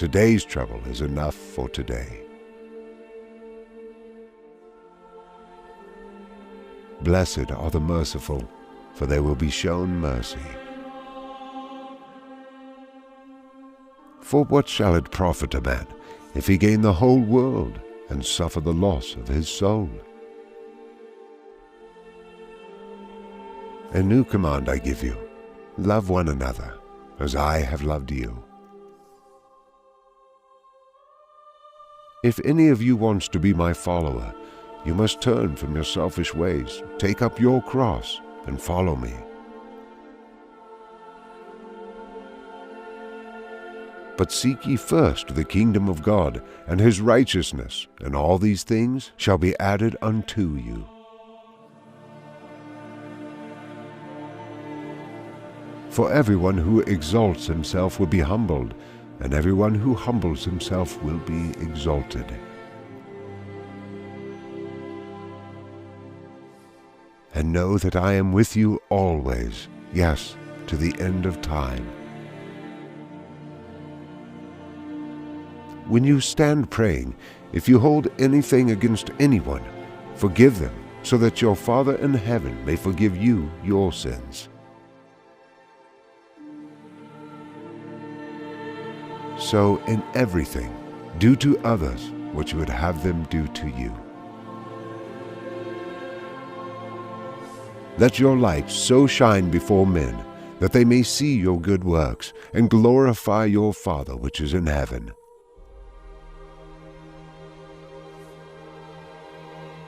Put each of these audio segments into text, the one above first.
Today's trouble is enough for today. Blessed are the merciful, for they will be shown mercy. For what shall it profit a man if he gain the whole world and suffer the loss of his soul? A new command I give you, love one another, as I have loved you. If any of you wants to be my follower, you must turn from your selfish ways, take up your cross, and follow me. But seek ye first the kingdom of God and his righteousness, and all these things shall be added unto you. For everyone who exalts himself will be humbled, and everyone who humbles himself will be exalted. And know that I am with you always, yes, to the end of time. When you stand praying, if you hold anything against anyone, forgive them, so that your Father in heaven may forgive you your sins. So in everything, do to others what you would have them do to you. Let your light so shine before men, that they may see your good works and glorify your Father which is in heaven.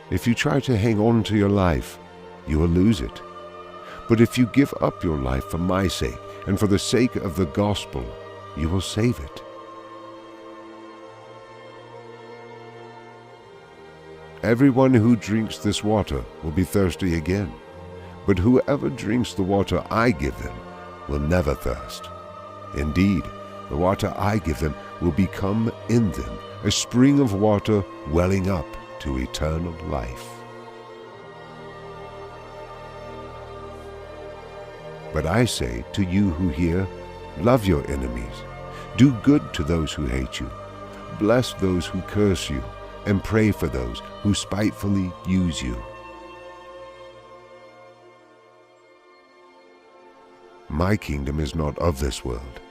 If you try to hang on to your life, you will lose it. But if you give up your life for my sake and for the sake of the gospel, you will save it. Everyone who drinks this water will be thirsty again, but whoever drinks the water I give them will never thirst. Indeed, the water I give them will become in them a spring of water welling up to eternal life. But I say to you who hear, love your enemies, do good to those who hate you, bless those who curse you, and pray for those who spitefully use you. My kingdom is not of this world.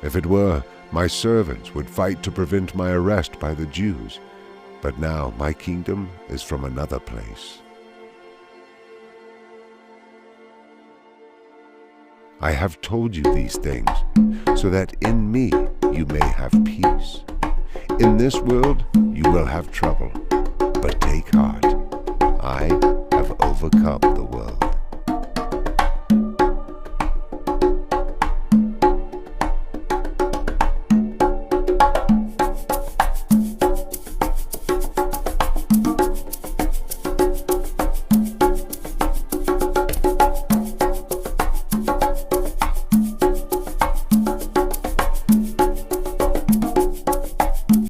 If it were, my servants would fight to prevent my arrest by the Jews. But now my kingdom is from another place. I have told you these things, so that in me you may have peace. In this world you will have trouble, but take heart. I have overcome the